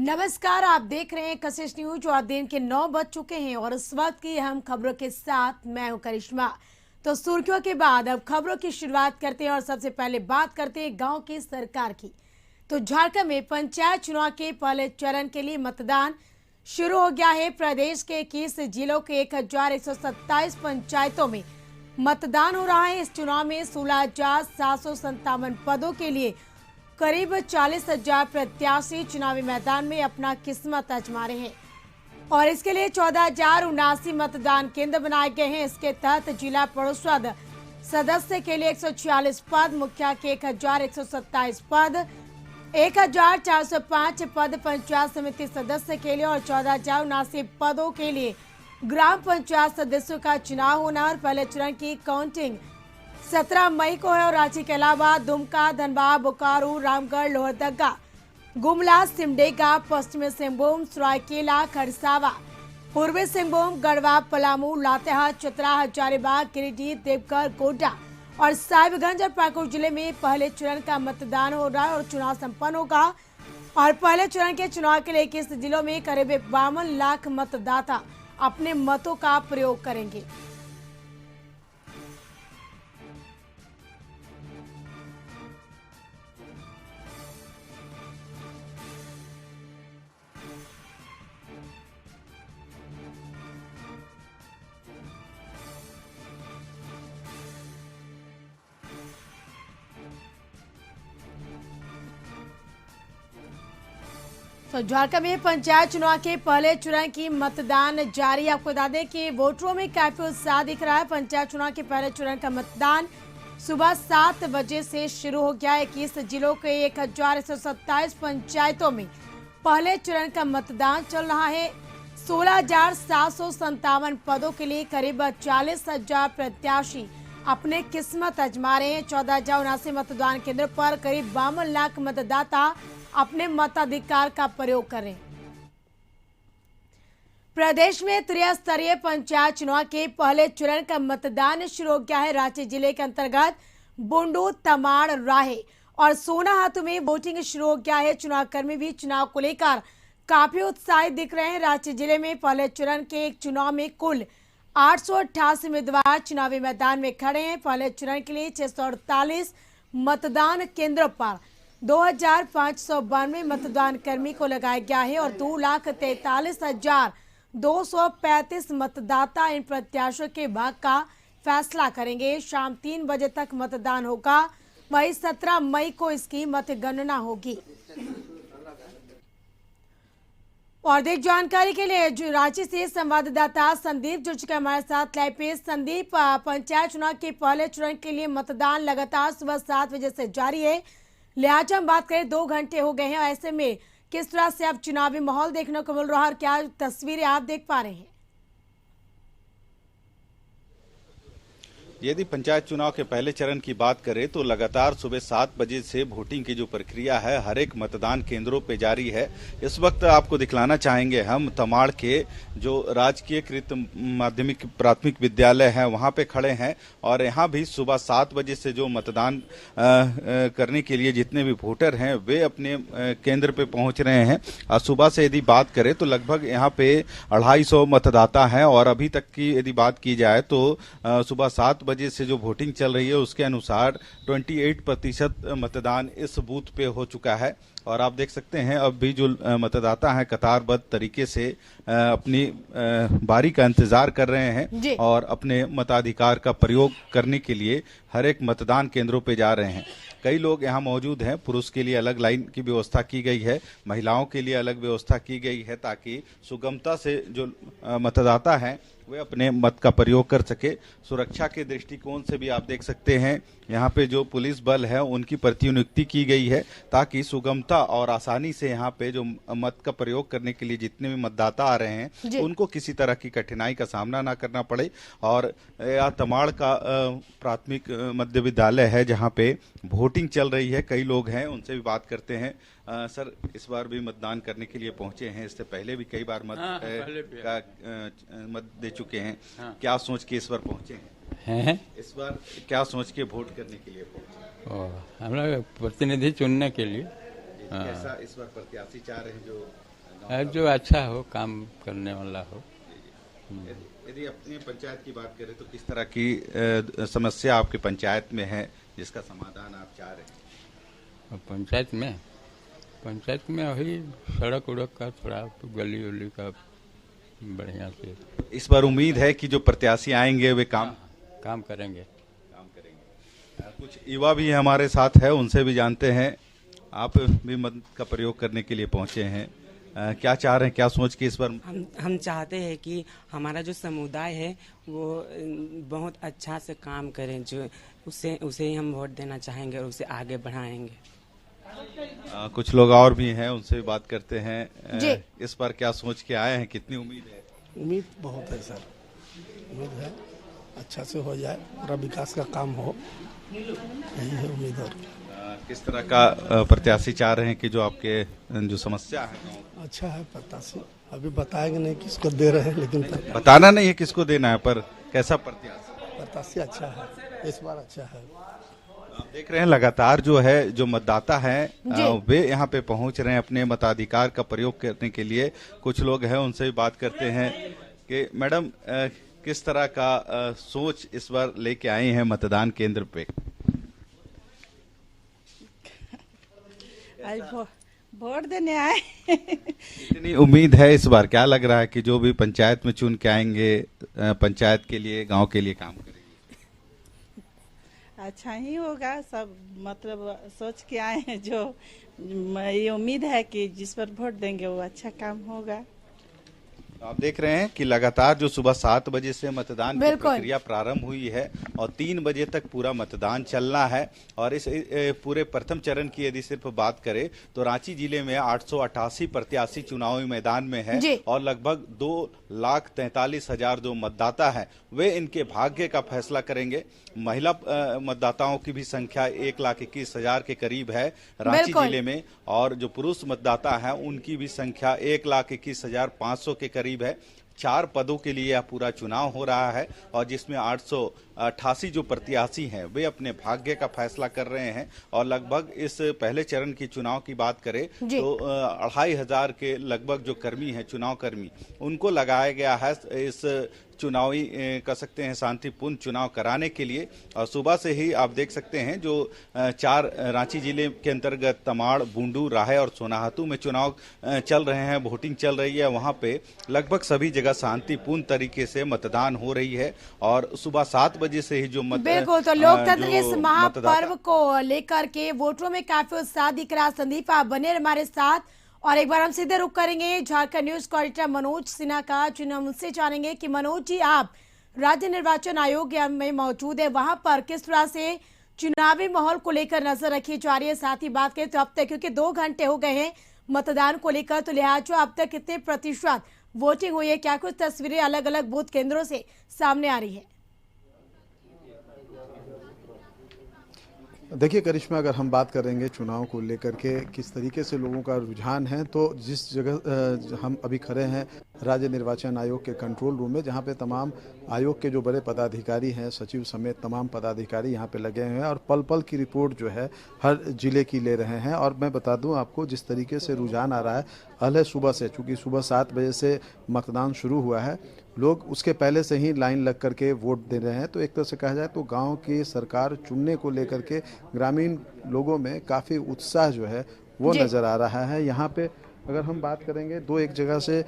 नमस्कार, आप देख रहे हैं कशिश न्यूज और दिन के 9 बज चुके हैं और इस वक्त की अहम खबरों के साथ मैं हूं करिश्मा। तो सुर्खियों के बाद अब खबरों की शुरुआत करते हैं और सबसे पहले बात करते हैं गांव की सरकार की। तो झारखंड में पंचायत चुनाव के पहले चरण के लिए मतदान शुरू हो गया है। प्रदेश के 21 जिलों के 1127 पंचायतों में मतदान हो रहा है। इस चुनाव में 16,757 पदों के लिए करीब 40,000 प्रत्याशी चुनावी मैदान में अपना किस्मत आजमा रहे हैं और इसके लिए 14,079 मतदान केंद्र बनाए गए हैं। इसके तहत जिला परिषद सदस्य के लिए 146 पद, मुखिया के 1,127 पद, 1,405 पद पंचायत समिति सदस्य के लिए और 14,079 पदों के लिए ग्राम पंचायत सदस्यों का चुनाव होना और पहले चरण की काउंटिंग 17 मई को है। और रांची के अलावा दुमका, धनबाद, बोकारो, रामगढ़, लोहरदगा, गुमला, सिमडेगा, पश्चिमी सिंहभूम, सरायकेला, खरसावा, पूर्वी सिंहभूम, गढ़वा, पलामू, लातेहार, चतरा, हजारीबाग, गिरिडीह, देवघर, गोड्डा और साहिबगंज और पाकुड़ जिले में पहले चरण का मतदान हो रहा है और चुनाव संपन्न होगा। और पहले चरण के चुनाव के लिए 21 जिलों में करीब 52 लाख मतदाता अपने मतों का प्रयोग करेंगे। तो झारखंड में पंचायत चुनाव के पहले चरण की मतदान जारी। आपको बता दें कि वोटरों में काफी उत्साह दिख रहा है। पंचायत चुनाव के पहले चरण का मतदान सुबह 7 बजे से शुरू हो गया। 21 जिलों के 1127 पंचायतों में पहले चरण का मतदान चल रहा है। 16,757 पदों के लिए करीब 40,000 प्रत्याशी अपने किस्मत आजमा रहे हैं। 14,079 मतदान केंद्र पर करीब 52 लाख मतदाता अपने मताधिकार का प्रयोग करें। प्रदेश में त्रिस्तरीय पंचायत चुनाव के पहले चरण का मतदान शुरू हो गया है। रांची जिले के अंतर्गत बुंडू, तमाड़, राहे और सोनाहातू में वोटिंग शुरू हो गया है। चुनाव कर्मी भी चुनाव को लेकर काफी उत्साहित दिख रहे हैं। रांची जिले में पहले चरण के एक चुनाव में कुल 888 उम्मीदवार चुनावी मैदान में खड़े हैं। पहले चरण के लिए 648 मतदान केंद्रों पर 2,592 मतदान कर्मी को लगाया गया है और 2,43,235 मतदाता इन प्रत्याशियों के भाग का फैसला करेंगे। शाम 3 बजे तक मतदान होगा। वहीं 17 मई को इसकी मतगणना होगी। और अधिक जानकारी के लिए रांची से संवाददाता संदीप जुड़ चुके हमारे साथ लाइव पे। संदीप, पंचायत चुनाव के पहले चरण के लिए मतदान लगातार सुबह 7 बजे से जारी है। लिहाजा हम बात करें 2 घंटे हो गए हैं। ऐसे में किस तरह से अब चुनावी माहौल देखने को मिल रहा है और क्या तस्वीरें आप देख पा रहे हैं? यदि पंचायत चुनाव के पहले चरण की बात करें तो लगातार सुबह 7 बजे से वोटिंग की जो प्रक्रिया है हर एक मतदान केंद्रों पे जारी है। इस वक्त आपको दिखलाना चाहेंगे हम तमाड़ के जो राजकीयकृत माध्यमिक प्राथमिक विद्यालय है वहां पे खड़े हैं और यहाँ भी सुबह 7 बजे से जो मतदान करने के लिए जितने भी वोटर हैं वे अपने केंद्र पे पहुंच रहे हैं। सुबह से यदि बात करें तो लगभग यहाँ पे 250 मतदाता हैं और अभी तक की यदि बात की जाए तो सुबह 7 बजे से जो वोटिंग चल रही है उसके अनुसार 28% मतदान इस बूथ पे हो चुका है। और आप देख सकते हैं अब भी जो मतदाता हैं कतारबद्ध तरीके से अपनी बारी का इंतजार कर रहे हैं और अपने मताधिकार का प्रयोग करने के लिए हर एक मतदान केंद्रों पे जा रहे हैं। कई लोग यहाँ मौजूद हैं। पुरुष के लिए अलग लाइन की व्यवस्था की गई है, महिलाओं के लिए अलग व्यवस्था की गई है ताकि सुगमता से जो मतदाता हैं वे अपने मत का प्रयोग कर सके। सुरक्षा के दृष्टिकोण से भी आप देख सकते हैं यहाँ पे जो पुलिस बल है उनकी प्रतिनियुक्ति की गई है ताकि सुगमता और आसानी से यहाँ पे जो मत का प्रयोग करने के लिए जितने भी मतदाता आ रहे हैं उनको किसी तरह की कठिनाई का सामना ना करना पड़े। और यह तमाड़ का प्राथमिक मध्य विद्यालय है जहाँ पे वोटिंग चल रही है। कई लोग हैं, उनसे भी बात करते हैं। सर, इस बार भी मतदान करने के लिए पहुंचे हैं, इससे पहले भी कई बार मत दे चुके हैं। क्या सोच के इस बार पहुंचे हैं? इस बार क्या सोच के वोट करने के लिए पहुंचे? हम लोग प्रतिनिधि चुनने के लिए। कैसा इस बार प्रत्याशी चाह रहे हैं जो जो अच्छा हो, काम करने वाला हो। यदि अपनी पंचायत की बात करें तो किस तरह की समस्या आपकी पंचायत में है जिसका समाधान आप चाह रहे हैं? और पंचायत में वही सड़क उड़क का थोड़ा, तो गली उली का बढ़िया से इस बार उम्मीद है कि जो प्रत्याशी आएंगे वे काम करेंगे। कुछ युवा भी हमारे साथ है, उनसे भी जानते हैं। आप भी मत का प्रयोग करने के लिए पहुंचे हैं, क्या चाह रहे हैं, क्या सोच के इस बार? हम चाहते हैं कि हमारा जो समुदाय है वो बहुत अच्छा से काम करें, जो उसे ही हम वोट देना चाहेंगे और उसे आगे बढ़ाएंगे। कुछ लोग और भी हैं, उनसे भी बात करते हैं। जी। इस बार क्या सोच के आए हैं, कितनी उम्मीद है? उम्मीद बहुत है सर, उम्मीद है अच्छा से हो जाए, पूरा विकास का काम हो, यही है उम्मीद। और किस तरह का प्रत्याशी चाह रहे हैं कि जो आपके जो समस्या है? अच्छा है प्रत्याशी, अभी बताएंगे नहीं किसको दे रहे हैं, लेकिन बताना नहीं है किसको देना है, पर कैसा प्रत्याशी अच्छा है, इस बार अच्छा है। आप देख रहे हैं लगातार जो मतदाता हैं जी। वे यहाँ पे पहुंच रहे हैं अपने मताधिकार का प्रयोग करने के लिए। कुछ लोग हैं, उनसे भी बात करते हैं कि मैडम किस तरह का सोच इस बार लेके आए हैं मतदान केंद्र पे? वोट देने आए। इतनी उम्मीद है इस बार, क्या लग रहा है कि जो भी पंचायत में चुन के आएंगे पंचायत के लिए, गांव के लिए काम करेंगे? अच्छा ही होगा सब, मतलब सोच के आए हैं, जो ये उम्मीद है कि जिस पर वोट देंगे वो अच्छा काम होगा। आप देख रहे हैं कि लगातार जो सुबह 7 बजे से मतदान की बिल्कुल। प्रक्रिया प्रारंभ हुई है और 3 बजे तक पूरा मतदान चलना है। और इस पूरे प्रथम चरण की यदि सिर्फ बात करें तो रांची जिले में 888 प्रत्याशी चुनावी मैदान में है जी। और लगभग 2,43,000 जो मतदाता हैं वे इनके भाग्य का फैसला करेंगे। महिला मतदाताओं की भी संख्या 1,21,000 के करीब है रांची बिल्कुल। जिले में, और जो पुरुष मतदाता हैं उनकी भी संख्या 1,21,500 के करीब है। 4 पदों के लिए यह पूरा चुनाव हो रहा है और जिसमें 888 जो प्रत्याशी हैं वे अपने भाग्य का फैसला कर रहे हैं। और लगभग इस पहले चरण की चुनाव की बात करें जी। तो 2,500 के लगभग जो कर्मी हैं, चुनाव कर्मी, उनको लगाया गया है इस चुनावी कह सकते हैं शांतिपूर्ण चुनाव कराने के लिए। और सुबह से ही आप देख सकते हैं जो 4 रांची जिले के अंतर्गत तमाड़, बूंदू, राहे और सोनाहातू में चुनाव चल रहे हैं, वोटिंग चल रही है। वहां पे लगभग सभी जगह शांतिपूर्ण तरीके से मतदान हो रही है और सुबह 7 बजे से ही जो बिल्कुल, तो लोकतंत्र के इस जो महापर्व को लेकर के वोटरों में काफी उत्साह दिख रहा। संदीप, आप बने रहे हमारे साथ और एक बार हम सीधे रुक करेंगे झारखंड न्यूज को एडिटर मनोज सिन्हा का, जिन्हें हम उससे जानेंगे कि मनोज जी, आप राज्य निर्वाचन आयोग में मौजूद है, वहां पर किस तरह से चुनावी माहौल को लेकर नजर रखी जा रही है? साथ ही बात करें तो अब तक, क्योंकि 2 घंटे हो गए हैं मतदान को लेकर, तो लिहाजा अब तक कितने प्रतिशत वोटिंग हुई है? क्या कुछ तस्वीरें अलग अलग बूथ केंद्रों से सामने आ रही है? देखिए करिश्मा, अगर हम बात करेंगे चुनाव को लेकर के किस तरीके से लोगों का रुझान है, तो जिस जगह हम अभी खड़े हैं राज्य निर्वाचन आयोग के कंट्रोल रूम में, जहां पे तमाम आयोग के जो बड़े पदाधिकारी हैं, सचिव समेत तमाम पदाधिकारी यहां पे लगे हुए हैं और पल पल की रिपोर्ट जो है हर जिले की ले रहे हैं। और मैं बता दूं आपको, जिस तरीके से रुझान आ रहा है अहले सुबह से, चूँकि सुबह 7 बजे से मतदान शुरू हुआ है, लोग उसके पहले से ही लाइन लग करके वोट दे रहे हैं। तो एक तरह से कहा जाए तो गांव की सरकार चुनने को लेकर के ग्रामीण लोगों में काफ़ी उत्साह जो है वो नज़र आ रहा है। यहाँ पे अगर हम बात करेंगे, 2-1 जगह से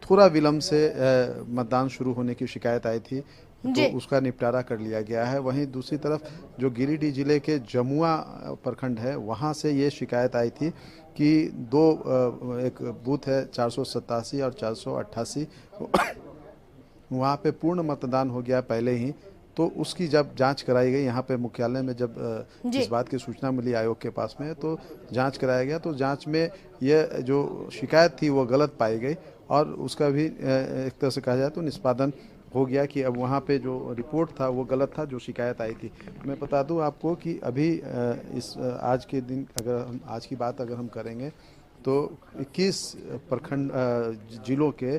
थोड़ा विलम्ब से मतदान शुरू होने की शिकायत आई थी, तो उसका निपटारा कर लिया गया है। वहीं दूसरी तरफ जो गिरिडीह जिले के जमुआ प्रखंड है, वहाँ से ये शिकायत आई थी कि एक बूथ है 487 और 488, वहाँ पे पूर्ण मतदान हो गया पहले ही। तो उसकी जब जांच कराई गई यहाँ पे मुख्यालय में, जब इस बात की सूचना मिली आयोग के पास में, तो जांच कराया गया। तो जांच में यह जो शिकायत थी वो गलत पाई गई और उसका भी एक तरह से कहा जाए तो निष्पादन हो गया कि अब वहाँ पे जो रिपोर्ट था वो गलत था, जो शिकायत आई थी। मैं बता दूं आपको कि अभी आज के दिन आज की बात अगर हम करेंगे तो 21 प्रखंड जिलों के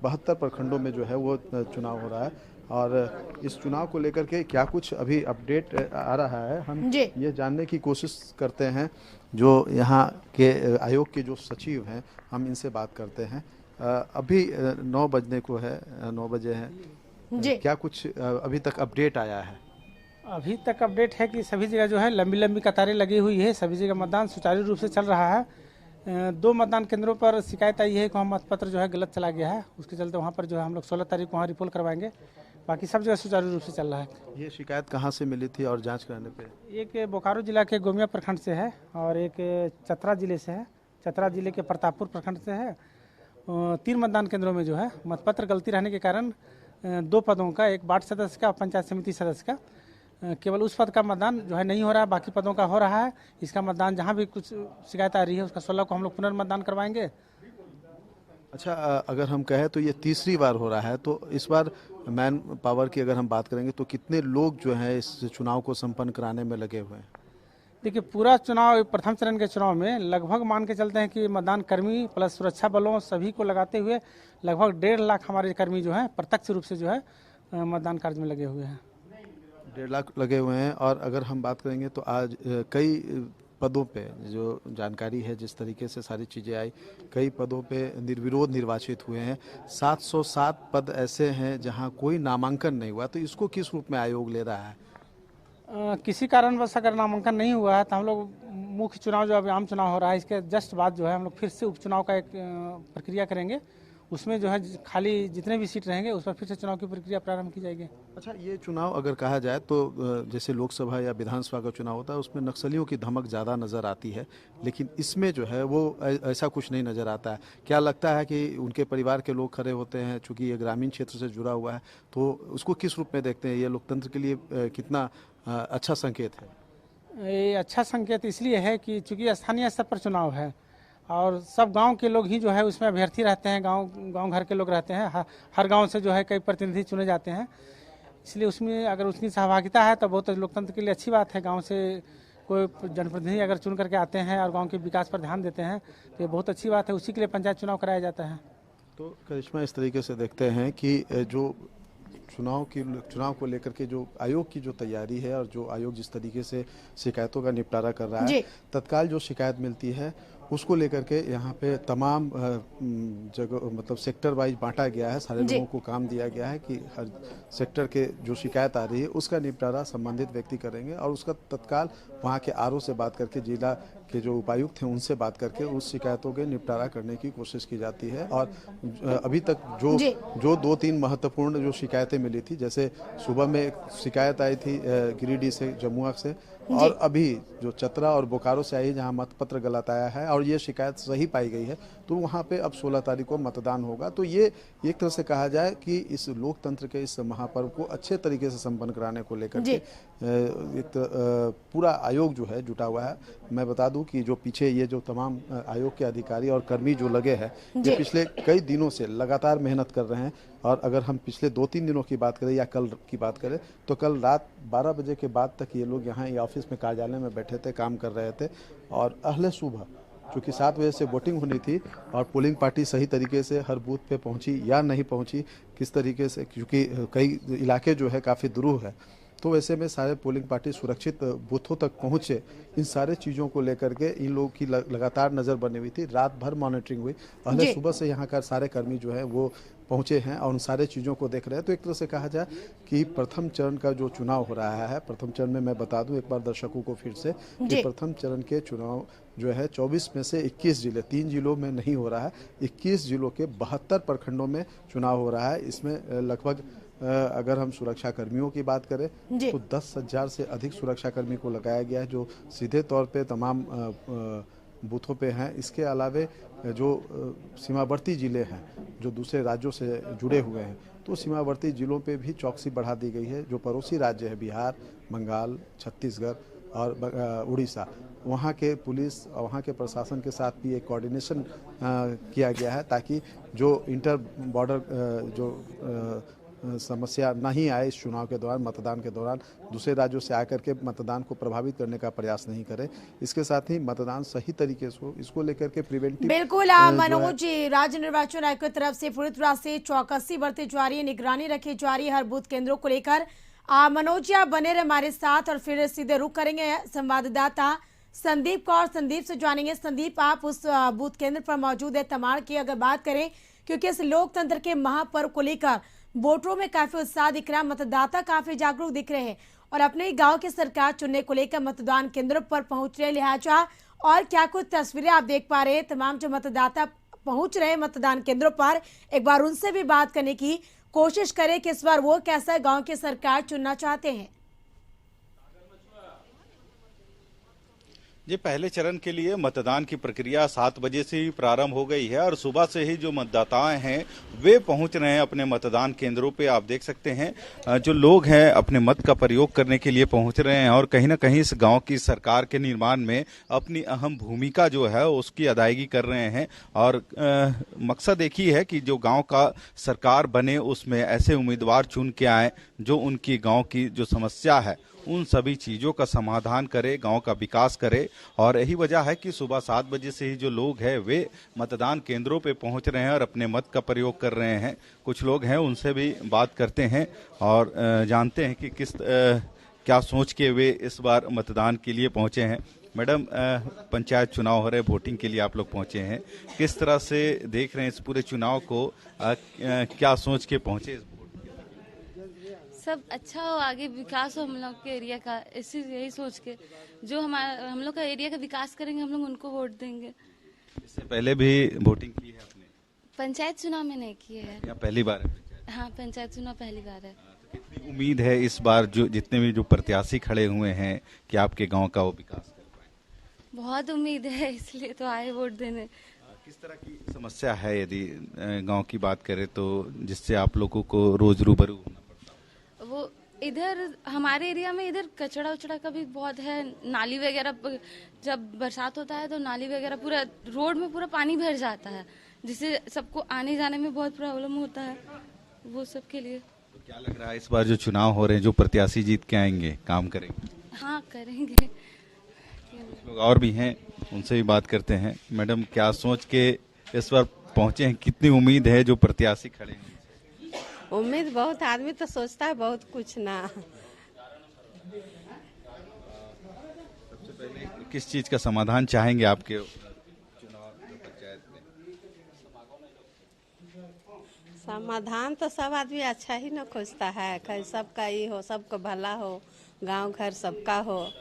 72 प्रखंडों में जो है वो चुनाव हो रहा है। और इस चुनाव को लेकर के क्या कुछ अभी अपडेट आ रहा है, हम जी। ये जानने की कोशिश करते हैं जो यहाँ के आयोग के जो सचिव हैं, हम इनसे बात करते हैं। अभी 9 बजने को है, 9 बजे हैं। जी। क्या कुछ अभी तक अपडेट आया है? अभी तक अपडेट है कि सभी जगह जो है लंबी लंबी कतारें लगी हुई है, सभी जगह मतदान सुचारू रूप से चल रहा है। 2 मतदान केंद्रों पर शिकायत आई है कि वहाँ मतपत्र जो है गलत चला गया है, उसके चलते वहाँ पर जो है हम लोग 16 तारीख को वहाँ रिपोर्ट करवाएंगे। बाकी सब जगह सुचारू रूप से चल रहा है। ये शिकायत कहाँ से मिली थी और जांच करने पे? एक बोकारो जिला के गोमिया प्रखंड से है और एक चतरा जिले से है। चतरा जिले के प्रतापपुर प्रखंड से है। 3 मतदान केंद्रों में जो है मतपत्र गलती रहने के कारण 2 पदों का, एक वार्ड सदस्य का और पंचायत समिति सदस्य का, केवल उस पद का मतदान जो है नहीं हो रहा है, बाकी पदों का हो रहा है। इसका मतदान जहां भी कुछ शिकायत आ रही है उसका 16 को हम लोग पुनर्मतदान करवाएंगे। अच्छा, अगर हम कहें तो ये तीसरी बार हो रहा है, तो इस बार मैन पावर की अगर हम बात करेंगे तो कितने लोग जो हैं इस चुनाव को संपन्न कराने में लगे हुए हैं? देखिए, पूरा चुनाव, प्रथम चरण के चुनाव में लगभग मान के चलते हैं कि मतदान कर्मी प्लस सुरक्षा बलों सभी को लगाते हुए लगभग 1.5 लाख हमारे कर्मी जो हैं प्रत्यक्ष रूप से जो है मतदान कार्य में लगे हुए हैं। 1.5 लाख लगे हुए हैं। और अगर हम बात करेंगे तो आज कई पदों पे जो जानकारी है, जिस तरीके से सारी चीज़ें आई, कई पदों पे निर्विरोध निर्वाचित हुए हैं। 707 पद ऐसे हैं जहां कोई नामांकन नहीं हुआ, तो इसको किस रूप में आयोग ले रहा है? किसी कारणवश अगर नामांकन नहीं हुआ है तो हम लोग मुख्य चुनाव जो अभी आम चुनाव हो रहा है इसके जस्ट बाद जो है हम लोग फिर से उपचुनाव का एक प्रक्रिया करेंगे। उसमें जो है खाली जितने भी सीट रहेंगे उस पर फिर से चुनाव की प्रक्रिया प्रारंभ की जाएगी। अच्छा, ये चुनाव अगर कहा जाए तो जैसे लोकसभा या विधानसभा का चुनाव होता है उसमें नक्सलियों की धमक ज़्यादा नज़र आती है, लेकिन इसमें जो है वो ऐसा कुछ नहीं नज़र आता है। क्या लगता है कि उनके परिवार के लोग खड़े होते हैं, चूँकि ये ग्रामीण क्षेत्र से जुड़ा हुआ है, तो उसको किस रूप में देखते हैं? ये लोकतंत्र के लिए कितना अच्छा संकेत है? ये अच्छा संकेत इसलिए है कि चूँकि स्थानीय स्तर पर चुनाव है और सब गांव के लोग ही जो है उसमें अभ्यर्थी रहते हैं, गांव घर के लोग रहते हैं। हर गांव से जो है कई प्रतिनिधि चुने जाते हैं, इसलिए उसमें अगर उसकी सहभागिता है तो बहुत लोकतंत्र के लिए अच्छी बात है। गांव से कोई जनप्रतिनिधि अगर चुन करके आते हैं और गांव के विकास पर ध्यान देते हैं तो ये बहुत अच्छी बात है। उसी के लिए पंचायत चुनाव कराया जाता है। तो करिश्मा, इस तरीके से देखते हैं कि जो चुनाव को लेकर के जो आयोग की जो तैयारी है और जो आयोग जिस तरीके से शिकायतों का निपटारा कर रहा है, तत्काल जो शिकायत मिलती है उसको लेकर के यहाँ पे तमाम जगह मतलब सेक्टर वाइज बांटा गया है। सारे लोगों को काम दिया गया है कि हर सेक्टर के जो शिकायत आ रही है उसका निपटारा संबंधित व्यक्ति करेंगे और उसका तत्काल वहाँ के आरओ से बात करके, जिला के जो उपायुक्त हैं उनसे बात करके उस शिकायतों के निपटारा करने की कोशिश की जाती है। और अभी तक जो 2-3 महत्वपूर्ण जो शिकायतें मिली थी, जैसे सुबह में एक शिकायत आई थी गिरिडीह से, जमुआ से, और अभी जो चतरा और बोकारो से आई जहां मतपत्र गलत आया है और ये शिकायत सही पाई गई है, तो वहां पे अब 16 तारीख को मतदान होगा। तो ये एक तरह से कहा जाए कि इस लोकतंत्र के इस महापर्व को अच्छे तरीके से संपन्न कराने को लेकर के एक पूरा आयोग जो है जुटा हुआ है। मैं बता दूं कि जो पीछे ये जो तमाम आयोग के अधिकारी और कर्मी जो लगे हैं, ये पिछले कई दिनों से लगातार मेहनत कर रहे हैं। और अगर हम पिछले 2-3 दिनों की बात करें या कल की बात करें तो कल रात 12 बजे के बाद तक ये लोग यहाँ ऑफिस में, कार्यालय में बैठे थे, काम कर रहे थे। और अहले सुबह चूँकि 7 बजे से वोटिंग होनी थी और पोलिंग पार्टी सही तरीके से हर बूथ पे पहुंची या नहीं पहुंची, किस तरीके से, क्योंकि कई इलाके जो है काफ़ी दूर है, तो वैसे में सारे पोलिंग पार्टी सुरक्षित बूथों तक पहुंचे। इन सारे चीज़ों को लेकर के इन लोगों की लगातार नज़र बनी हुई थी। रात भर मॉनिटरिंग हुई। पहले सुबह से यहाँ का सारे कर्मी जो है वो पहुंचे हैं और उन सारे चीज़ों को देख रहे हैं। तो एक तरह से कहा जाए कि प्रथम चरण का जो चुनाव हो रहा है, प्रथम चरण में मैं बता दूं एक बार दर्शकों को फिर से कि प्रथम चरण के चुनाव जो है 24 में से 21 जिले, 3 जिलों में नहीं हो रहा है, 21 जिलों के 72 प्रखंडों में चुनाव हो रहा है। इसमें लगभग अगर हम सुरक्षा कर्मियों की बात करें तो 10,000 से अधिक सुरक्षा कर्मी को लगाया गया है जो सीधे तौर पे तमाम बूथों पे हैं। इसके अलावे जो सीमावर्ती ज़िले हैं जो दूसरे राज्यों से जुड़े हुए हैं, तो सीमावर्ती ज़िलों पे भी चौकसी बढ़ा दी गई है। जो पड़ोसी राज्य है बिहार, बंगाल, छत्तीसगढ़ और उड़ीसा, वहाँ के पुलिस और वहाँ के प्रशासन के साथ भी एक कोऑर्डिनेशन किया गया है ताकि जो इंटर बॉर्डर जो समस्या नहीं आए इस चुनाव के दौरान, मतदान के दौरान दूसरे राज्यों से आकर के मतदान को प्रभावित करने का प्रयास नहीं करें। इसके साथ ही मतदान सही तरीके से हो, इसको लेकर के प्रिवेंटिव बिल्कुल मनोज जी, राज्य निर्वाचन आयोग की तरफ से पूरी तरह से चौकसी बरती जा रही है, निगरानी रखी जा रही है हर बूथ केंद्रों को लेकर। मनोज जी, आप बने रहे हमारे साथ और फिर सीधे रुख करेंगे संवाददाता संदीप कौर, संदीप से जानेंगे। संदीप, आप उस बूथ केंद्र पर मौजूद है तमाड़ की, अगर बात करें क्योंकि इस लोकतंत्र के महापर्व को लेकर वोटरों में काफी उत्साह दिख रहा है, मतदाता काफी जागरूक दिख रहे हैं और अपने ही गांव की सरकार चुनने को लेकर मतदान केंद्रों पर पहुंच रहे। लिहाजा और क्या कुछ तस्वीरें आप देख पा रहे हैं? तमाम जो मतदाता पहुंच रहे हैं मतदान केंद्रों पर, एक बार उनसे भी बात करने की कोशिश करें कि इस बार वो कैसा गांव की सरकार चुनना चाहते हैं। जी, पहले चरण के लिए मतदान की प्रक्रिया 7 बजे से ही प्रारंभ हो गई है और सुबह से ही जो मतदाता हैं वे पहुंच रहे हैं अपने मतदान केंद्रों पे। आप देख सकते हैं जो लोग हैं अपने मत का प्रयोग करने के लिए पहुंच रहे हैं और कहीं ना कहीं इस गांव की सरकार के निर्माण में अपनी अहम भूमिका जो है उसकी अदायगी कर रहे हैं। और मकसद एक ही है कि जो गाँव का सरकार बने उसमें ऐसे उम्मीदवार चुन के आए जो उनकी गाँव की जो समस्या है उन सभी चीज़ों का समाधान करे, गांव का विकास करे। और यही वजह है कि सुबह 7 बजे से ही जो लोग हैं वे मतदान केंद्रों पे पहुंच रहे हैं और अपने मत का प्रयोग कर रहे हैं। कुछ लोग हैं उनसे भी बात करते हैं और जानते हैं कि क्या सोच के वे इस बार मतदान के लिए पहुंचे हैं। मैडम, पंचायत चुनाव हो रहे, वोटिंग के लिए आप लोग पहुंचे हैं, किस तरह से देख रहे हैं इस पूरे चुनाव को? क्या सोच के पहुंचे? सब अच्छा हो, आगे विकास हो हम लोग के एरिया का, इसी यही सोच के जो हम लोग का एरिया का विकास करेंगे हम लोग उनको वोट देंगे। इससे पहले भी वोटिंग की है आपने? पंचायत चुनाव में नहीं किए है। या पहली बार है? हाँ, पंचायत चुनाव पहली बार है। तो कितनी उम्मीद है इस बार जो जितने भी जो प्रत्याशी खड़े हुए हैं कि आपके गांव का वो विकास कर पाए? बहुत उम्मीद है, इसलिए तो आए वोट देने। किस तरह की समस्या है यदि गांव की बात करें तो जिससे आप लोगों को रोज रूबरू होना पड़ता है? वो इधर हमारे एरिया में इधर कचड़ा उचड़ा का भी बहुत है, नाली वगैरह जब बरसात होता है तो नाली वगैरह पूरा रोड में पूरा पानी भर जाता है, जिससे सबको आने जाने में बहुत प्रॉब्लम होता है, वो सब के लिए। तो क्या लग रहा है इस बार जो चुनाव हो रहे हैं जो प्रत्याशी जीत के आएंगे काम करेंगे? हाँ, करेंगे। कुछ लोग और भी हैं, उनसे भी बात करते हैं। मैडम, क्या सोच के इस बार पहुंचे हैं, कितनी उम्मीद है जो प्रत्याशी खड़े हैं? उम्मीद बहुत, आदमी तो सोचता है बहुत कुछ ना। सबसे पहले किस चीज का समाधान चाहेंगे आपके चुनाव पंचायत में? समाधान तो सब आदमी अच्छा ही ना खोजता है, सबका ही हो, सबका भला हो, गांव घर सबका हो।